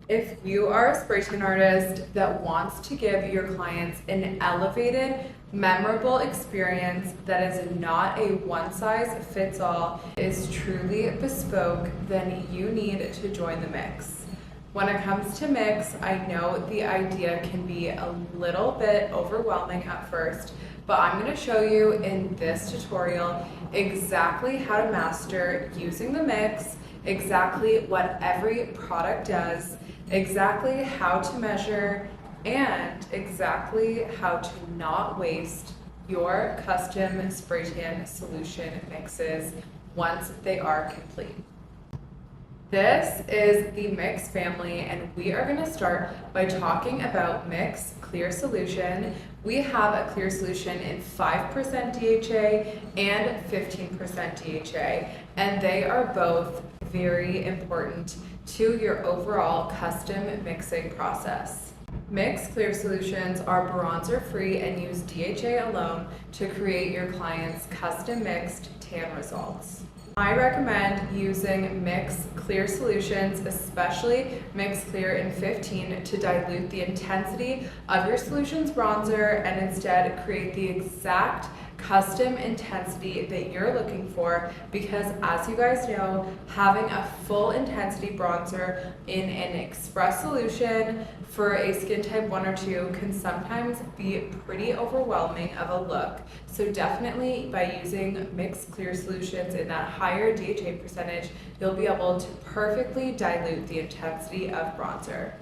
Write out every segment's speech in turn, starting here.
If you are a spray tan artist that wants to give your clients an elevated, memorable experience that is not a one-size-fits-all, is truly bespoke, then you need to join the mix. When it comes to mix, I know the idea can be a little bit overwhelming at first, but I'm going to show you in this tutorial exactly how to master using the mix, exactly what every product does, exactly how to measure, and exactly how to not waste your custom spray tan solution mixes once they are complete. This is the Mix family, and we are going to start by talking about Mix Clear Solution. We have a clear solution in 5% DHA and 15% DHA, and they are both very important to your overall custom mixing process. Mix Clear Solutions are bronzer free and use DHA alone to create your client's custom mixed tan results. I recommend using Mix Clear Solutions, especially Mix Clear in 15, to dilute the intensity of your solution's bronzer and instead create the exact custom intensity that you're looking for, because as you guys know, having a full intensity bronzer in an express solution for a skin type 1 or 2 can sometimes be pretty overwhelming of a look. So definitely by using Mix Clear Solutions in that higher DHA percentage, you'll be able to perfectly dilute the intensity of bronzer.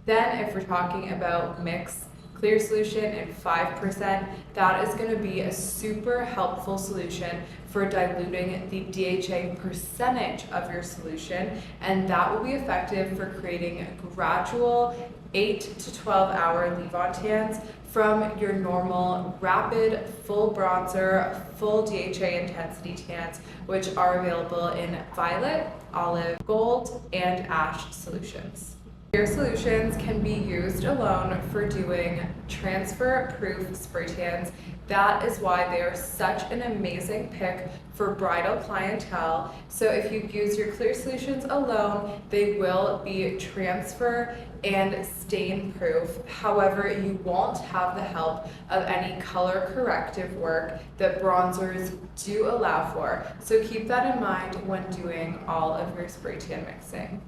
Then if we're talking about Mix Clear Solution in 5%, that is going to be a super helpful solution for diluting the DHA percentage of your solution, and that will be effective for creating gradual 8 to 12 hour leave-on tans from your normal rapid full bronzer, full DHA intensity tans, which are available in violet, olive, gold, and ash solutions. Clear solutions can be used alone for doing transfer-proof spray tans. That is why they are such an amazing pick for bridal clientele. So if you use your clear solutions alone, they will be transfer and stain proof. However, you won't have the help of any color corrective work that bronzers do allow for. So keep that in mind when doing all of your spray tan mixing.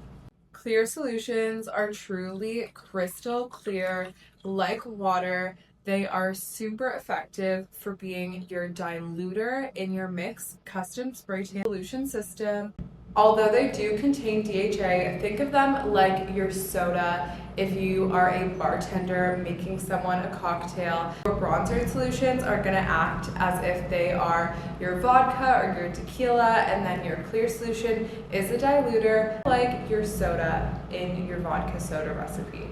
Clear solutions are truly crystal clear, like water. They are super effective for being your diluter in your Mix custom spray tan solution system. Although they do contain DHA, think of them like your soda if you are a bartender making someone a cocktail. Your bronzer solutions are going to act as if they are your vodka or your tequila, and then your clear solution is a diluter like your soda in your vodka soda recipe.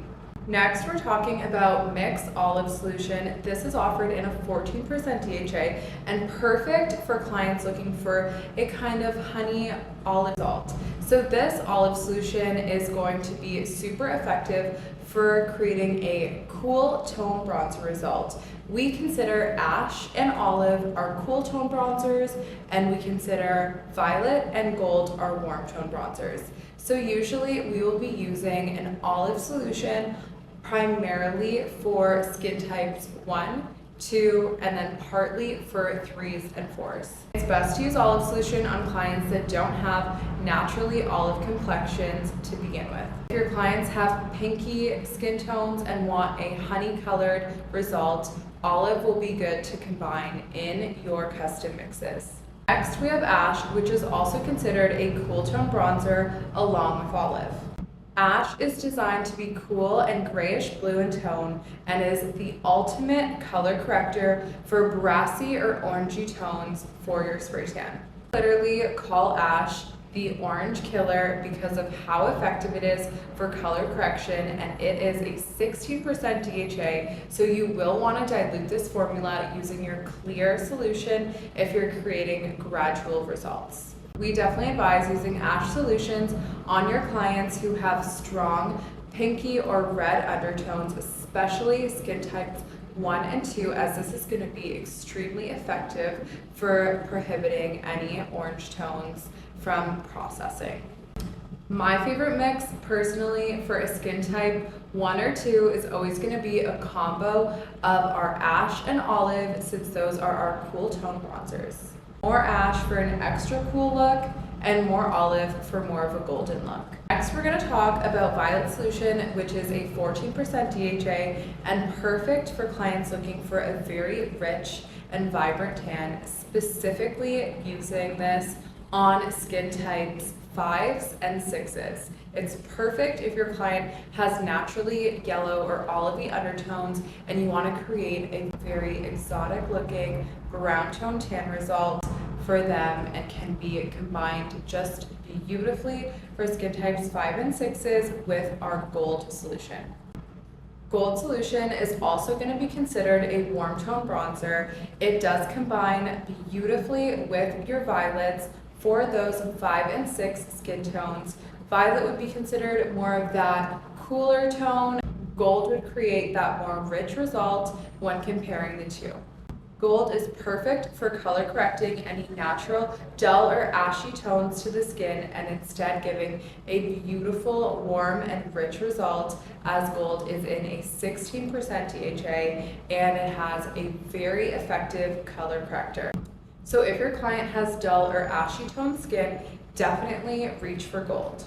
Next, we're talking about Mix Olive Solution. This is offered in a 14% DHA and perfect for clients looking for a kind of honey olive result. So this olive solution is going to be super effective for creating a cool tone bronzer result. We consider ash and olive our cool tone bronzers, and we consider violet and gold our warm tone bronzers. So usually we will be using an olive solution primarily for skin types 1, 2, and then partly for 3s and 4s. It's best to use olive solution on clients that don't have naturally olive complexions to begin with. If your clients have pinky skin tones and want a honey colored result, olive will be good to combine in your custom mixes. Next, we have ash, which is also considered a cool tone bronzer along with olive. Ash is designed to be cool and grayish blue in tone and is the ultimate color corrector for brassy or orangey tones for your spray tan. Literally call ash the orange killer because of how effective it is for color correction, and it is a 16% DHA, so you will want to dilute this formula using your clear solution if you're creating gradual results. We definitely advise using ash solutions on your clients who have strong pinky or red undertones, especially skin types 1 and 2, as this is going to be extremely effective for prohibiting any orange tones from processing. My favorite mix, personally, for a skin type 1 or 2 is always going to be a combo of our ash and olive, since those are our cool tone bronzers. More ash for an extra cool look, and more olive for more of a golden look. Next, we're going to talk about Violet Solution, which is a 14% DHA and perfect for clients looking for a very rich and vibrant tan, specifically using this on skin types 5s and 6s. It's perfect if your client has naturally yellow or olivey undertones and you want to create a very exotic looking brown tone tan result for them, and can be combined just beautifully for skin types 5 and 6s with our gold solution. Gold solution is also going to be considered a warm tone bronzer. It does combine beautifully with your violets for those 5 and 6 skin tones. Violet would be considered more of that cooler tone. Gold would create that more rich result when comparing the two. Gold is perfect for color correcting any natural dull or ashy tones to the skin and instead giving a beautiful, warm, and rich result, as gold is in a 16% DHA and it has a very effective color corrector. So if your client has dull or ashy toned skin, definitely reach for gold.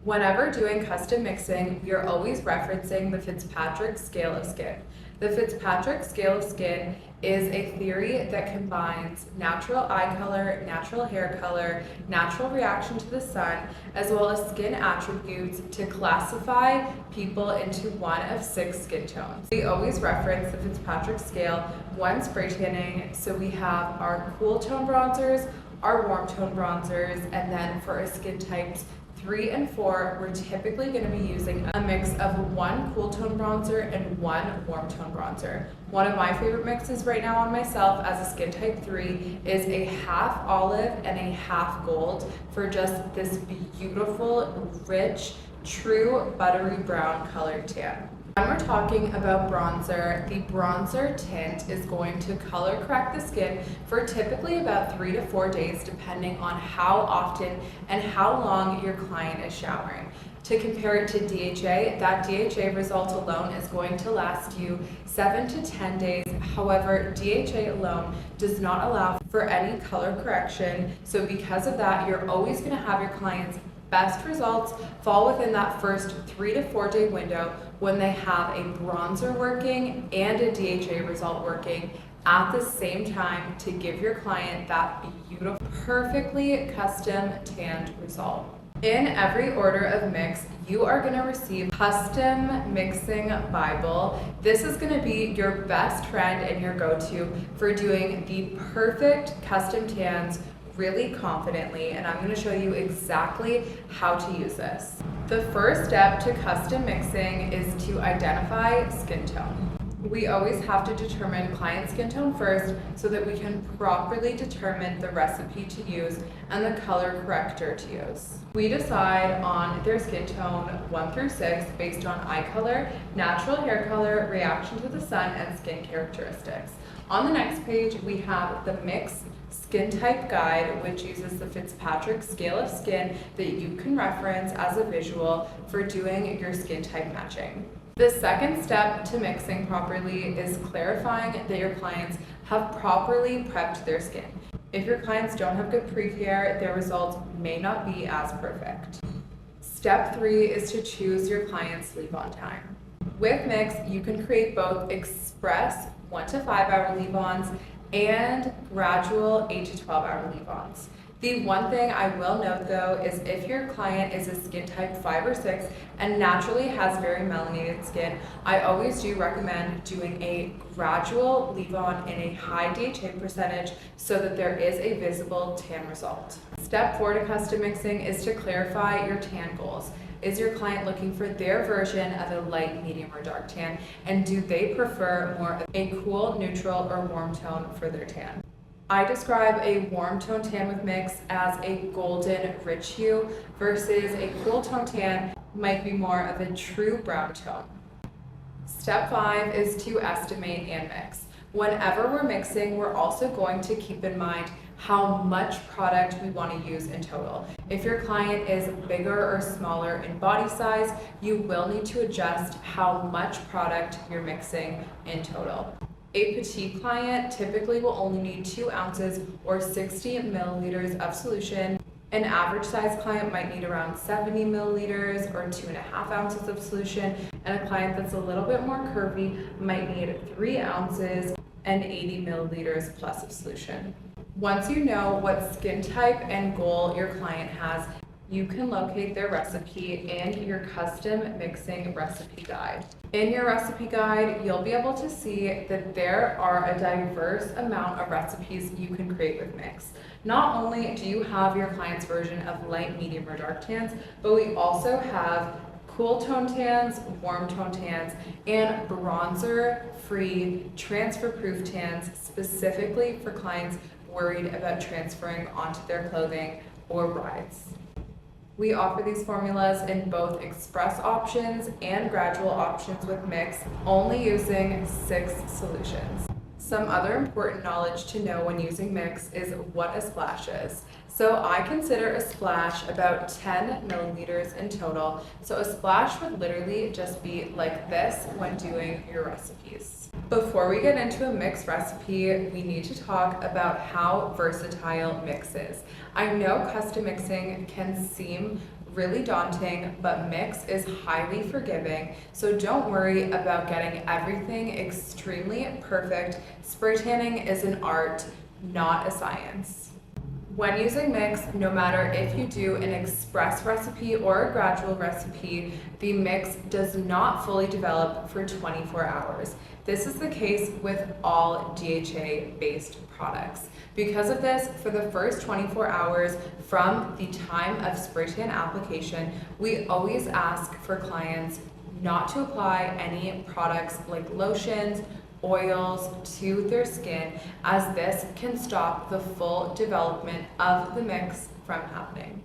Whenever doing custom mixing, you're always referencing the Fitzpatrick scale of skin. The Fitzpatrick scale of skin is a theory that combines natural eye color, natural hair color, natural reaction to the sun, as well as skin attributes to classify people into one of 6 skin tones. We always reference the Fitzpatrick scale when spray tanning, so we have our cool tone bronzers, our warm tone bronzers, and then for our skin types 3 and 4, we're typically going to be using a mix of 1 cool tone bronzer and 1 warm tone bronzer. One of my favorite mixes right now on myself as a skin type 3 is a half olive and a half gold for just this beautiful, rich, true buttery brown colored tan. When we're talking about bronzer, the bronzer tint is going to color correct the skin for typically about 3 to 4 days, depending on how often and how long your client is showering. To compare it to DHA, that DHA result alone is going to last you 7 to 10 days. However, DHA alone does not allow for any color correction, so because of that, you're always going to have your clients' best results fall within that first 3 to 4 day window when they have a bronzer working and a DHA result working at the same time to give your client that beautiful, perfectly custom tanned result. In every order of mix, you are going to receive Custom Mixing Bible. This is going to be your best friend and your go-to for doing the perfect custom tans really confidently, and I'm going to show you exactly how to use this. The first step to custom mixing is to identify skin tone. We always have to determine client skin tone first so that we can properly determine the recipe to use and the color corrector to use. We decide on their skin tone 1 through 6 based on eye color, natural hair color, reaction to the sun, and skin characteristics. On the next page, we have the Mix Skin Type Guide, which uses the Fitzpatrick scale of skin that you can reference as a visual for doing your skin type matching. The second step to mixing properly is clarifying that your clients have properly prepped their skin. If your clients don't have good pre-care, their results may not be as perfect. Step 3 is to choose your client's leave-on time. With Mix, you can create both express 1 to 5 hour leave-ons and gradual 8 to 12 hour leave-ons. The one thing I will note though is if your client is a skin type 5 or 6 and naturally has very melanated skin, I always do recommend doing a gradual leave-on in a high DHA percentage so that there is a visible tan result. Step 4 to custom mixing is to clarify your tan goals. Is your client looking for their version of a light, medium, or dark tan? And do they prefer more of a cool, neutral, or warm tone for their tan? I describe a warm tone tan with Mix as a golden rich hue versus a cool tone tan might be more of a true brown tone. Step 5 is to estimate and mix. Whenever we're mixing, we're also going to keep in mind how much product we want to use in total. If your client is bigger or smaller in body size, you will need to adjust how much product you're mixing in total. A petite client typically will only need 2 ounces or 60 milliliters of solution. An average size client might need around 70 milliliters or 2.5 ounces of solution, and a client that's a little bit more curvy might need 3 ounces and 80 milliliters plus of solution. Once you know what skin type and goal your client has, you can locate their recipe in your custom mixing recipe guide. In your recipe guide, you'll be able to see that there are a diverse amount of recipes you can create with mix. Not only do you have your client's version of light, medium, or dark tans, but we also have cool tone tans, warm tone tans, and bronzer-free, transfer-proof tans specifically for clients worried about transferring onto their clothing or brides. We offer these formulas in both express options and gradual options with mix, only using 6 solutions. Some other important knowledge to know when using mix is what a splash is. So I consider a splash about 10 milliliters in total. So a splash would literally just be like this when doing your recipes. Before we get into a mix recipe, we need to talk about how versatile mix is. I know custom mixing can seem really daunting, but mix is highly forgiving, so don't worry about getting everything extremely perfect. Spray tanning is an art, not a science. When using mix, no matter if you do an express recipe or a gradual recipe, the mix does not fully develop for 24 hours. This is the case with all DHA-based products. Because of this, for the first 24 hours from the time of spray tan application, we always ask for clients not to apply any products like lotions, oils to their skin, as this can stop the full development of the mix from happening.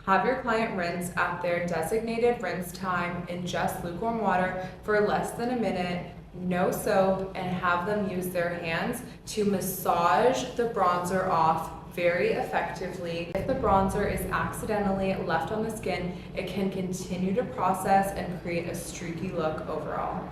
Have your client rinse at their designated rinse time in just lukewarm water for less than a minute, no soap, and have them use their hands to massage the bronzer off very effectively. If the bronzer is accidentally left on the skin, it can continue to process and create a streaky look overall.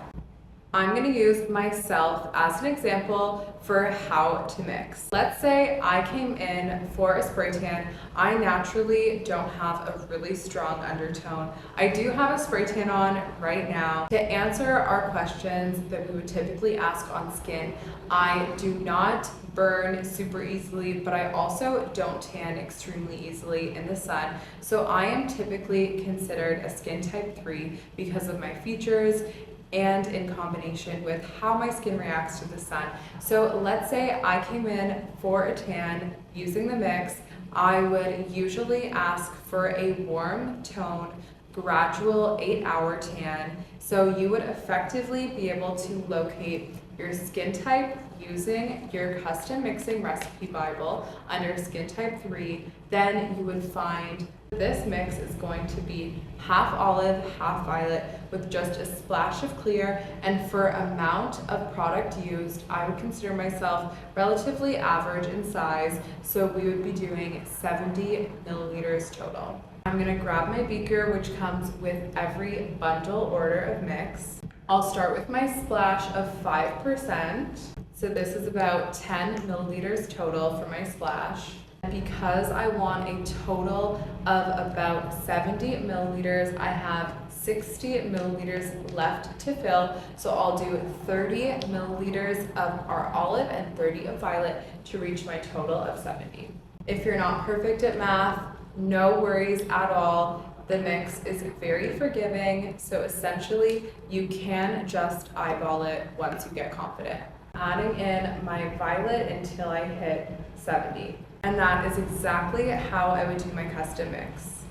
I'm going to use myself as an example for how to mix. Let's say I came in for a spray tan. I naturally don't have a really strong undertone. I do have a spray tan on right now. To answer our questions that we would typically ask on skin, I do not burn super easily, but I also don't tan extremely easily in the sun. So I am typically considered a skin type 3 because of my features and in combination with how my skin reacts to the sun. So let's say I came in for a tan using the mix. I would usually ask for a warm tone, gradual 8-hour tan. So you would effectively be able to locate your skin type using your custom mixing recipe Bible under skin type 3. Then you would find this mix is going to be half olive, half violet with just a splash of clear, and for amount of product used, I would consider myself relatively average in size, so we would be doing 70 milliliters total. I'm gonna grab my beaker, which comes with every bundle order of mix. I'll start with my splash of 5%. So this is about 10 milliliters total for my splash. Because I want a total of about 70 milliliters, I have 60 milliliters left to fill. So I'll do 30 milliliters of our olive and 30 of violet to reach my total of 70. If you're not perfect at math, no worries at all. The mix is very forgiving, so essentially you can just eyeball it once you get confident. Adding in my violet until I hit 70. And that is exactly how I would do my custom mix.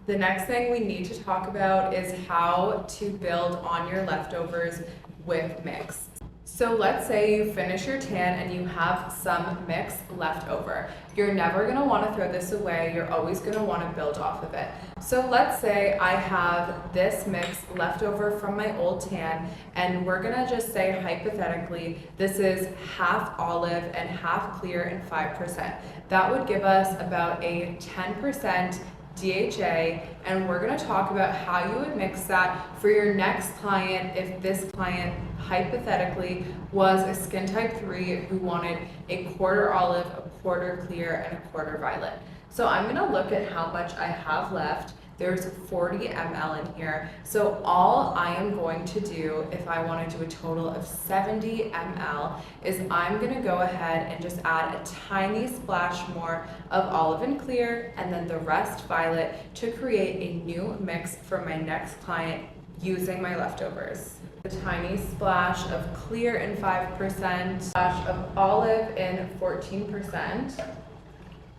The next thing we need to talk about is how to build on your leftovers with mix. So let's say you finish your tan and you have some mix left over. You're never going to want to throw this away. You're always going to want to build off of it. So let's say I have this mix left over from my old tan, and we're going to just say hypothetically this is half olive and half clear and 5%. That would give us about a 10% DHA, and we're going to talk about how you would mix that for your next client if this client hypothetically was a skin type 3 who wanted a quarter olive, a quarter clear, and a quarter violet. So I'm going to look at how much I have left. There's 40 ml in here. So all I am going to do, if I want to do a total of 70 ml, is I'm going to go ahead and just add a tiny splash more of olive and clear, and then the rest violet, to create a new mix for my next client using my leftovers. A tiny splash of clear in 5%, splash of olive in 14%.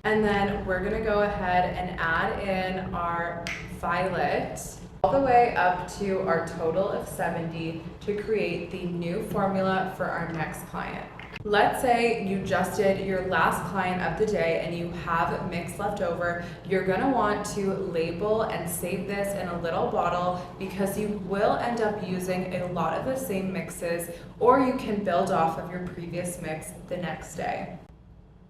And then we're gonna go ahead and add in our violet all the way up to our total of 70 to create the new formula for our next client. Let's say you just did your last client of the day and you have mix left over. You're gonna want to label and save this in a little bottle because you will end up using a lot of the same mixes, or you can build off of your previous mix the next day.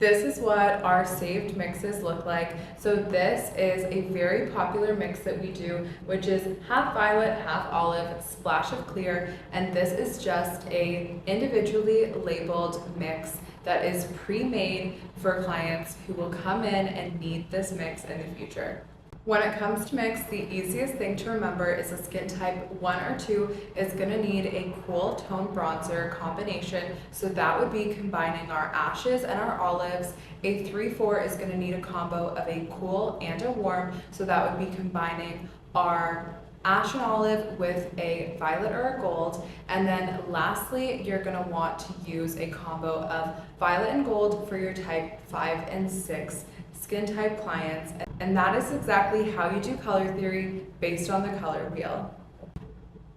This is what our saved mixes look like. So this is a very popular mix that we do, which is half violet, half olive, splash of clear, and this is just a individually labeled mix that is pre-made for clients who will come in and need this mix in the future. When it comes to mix, the easiest thing to remember is a skin type 1 or 2 is going to need a cool tone bronzer combination. So that would be combining our ashes and our olives. A 3-4 is going to need a combo of a cool and a warm. So that would be combining our ash and olive with a violet or a gold. And then lastly, you're going to want to use a combo of violet and gold for your type 5 and 6 skin type clients. And that is exactly how you do color theory based on the color wheel.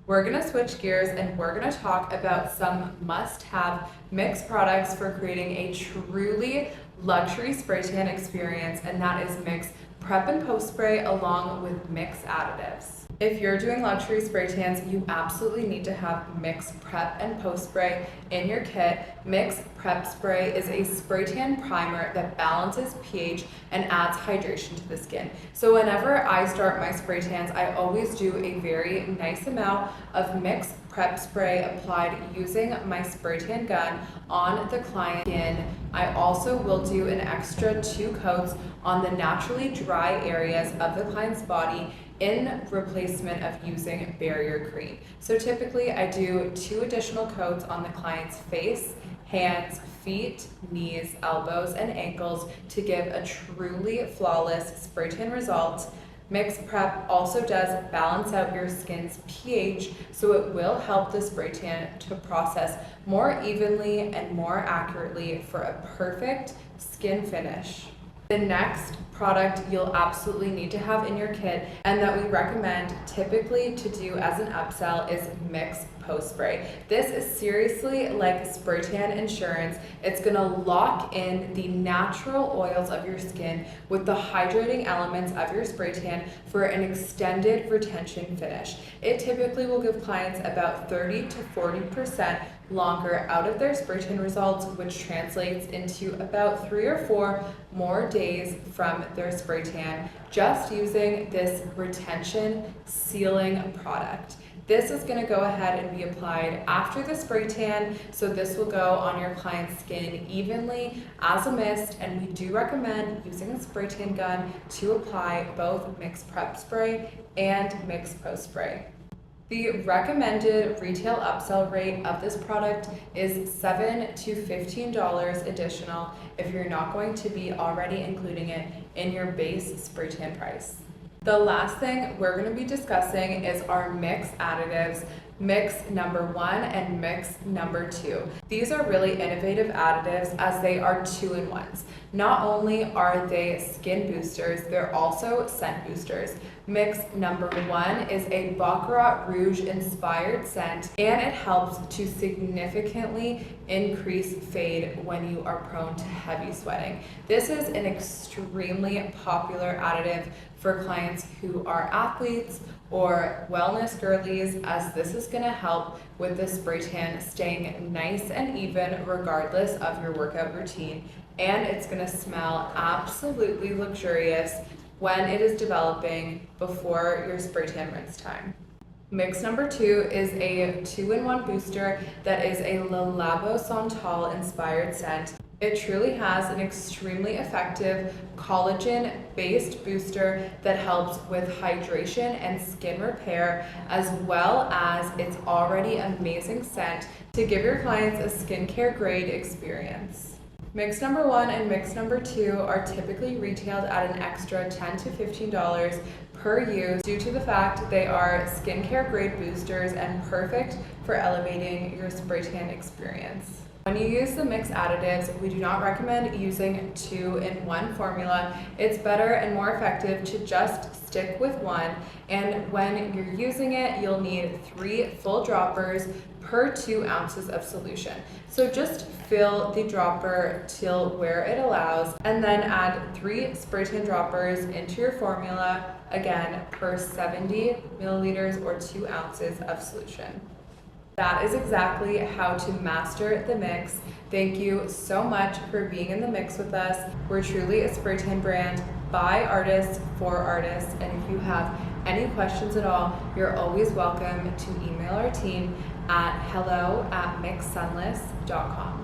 We're going to switch gears and we're going to talk about some must-have mix products for creating a truly luxury spray tan experience, and that is mix prep and post spray along with mix additives. If you're doing luxury spray tans, you absolutely need to have mix prep and post spray in your kit. Mix prep spray is a spray tan primer that balances pH and adds hydration to the skin. So whenever I start my spray tans, I always do a very nice amount of mix prep spray applied using my spray tan gun on the client's skin. I also will do an extra 2 coats on the naturally dry areas of the client's body in replacement of using barrier cream. So typically I do 2 additional coats on the client's face, hands, feet, knees, elbows, and ankles to give a truly flawless spray tan result. Mix prep also does balance out your skin's pH, so it will help the spray tan to process more evenly and more accurately for a perfect skin finish. The next product you'll absolutely need to have in your kit, and that we recommend typically to do as an upsell, is mix post spray. This is seriously like spray tan insurance. It's gonna lock in the natural oils of your skin with the hydrating elements of your spray tan for an extended retention finish. It typically will give clients about 30 to 40% longer out of their spray tan results, which translates into about 3 or 4 more days from their spray tan just using this retention sealing product. This is going to go ahead and be applied after the spray tan, so this will go on your client's skin evenly as a mist, and we do recommend using a spray tan gun to apply both mix prep spray and mix post spray. The recommended retail upsell rate of this product is $7 to $15 additional if you're not going to be already including it in your base spray tan price. The last thing we're going to be discussing is our mix additives. mix number 1 and mix number 2. These are really innovative additives as they are 2-in-1s. Not only are they skin boosters, they're also scent boosters. Mix number 1 is a Baccarat Rouge inspired scent, and it helps to significantly increase fade when you are prone to heavy sweating. This is an extremely popular additive for clients who are athletes or wellness girlies, as this is going to help with the spray tan staying nice and even regardless of your workout routine, and it's going to smell absolutely luxurious when it is developing before your spray tan rinse time. Mix number 2 is a 2-in-1 booster that is a Le Labo Santal inspired scent. It truly has an extremely effective collagen-based booster that helps with hydration and skin repair, as well as its already amazing scent to give your clients a skincare grade experience. Mix number 1 and mix number 2 are typically retailed at an extra $10 to $15 per use due to the fact they are skincare grade boosters and perfect for elevating your spray tan experience. When you use the mix additives, we do not recommend using 2-in-1 formula. It's better and more effective to just stick with one, and when you're using it, you'll need 3 full droppers per 2 ounces of solution. So just fill the dropper till where it allows, and then add 3 spray tan droppers into your formula, again per 70 milliliters or 2 ounces of solution. That is exactly how to master the mix. Thank you so much for being in the mix with us. We're truly a spray tan brand by artists for artists, and if you have any questions at all, you're always welcome to email our team at hello@mixsunless.com.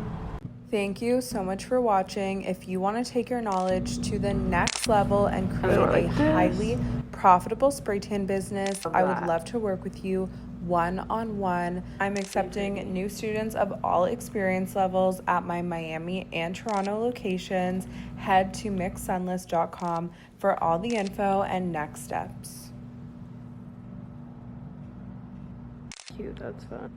Thank you so much for watching. If you want to take your knowledge to the next level and create a highly profitable spray tan business, I would love to work with you one-on-one. I'm accepting new students of all experience levels at my Miami and Toronto locations. Head to mixsunless.com for all the info and next steps. Cute, that's fun.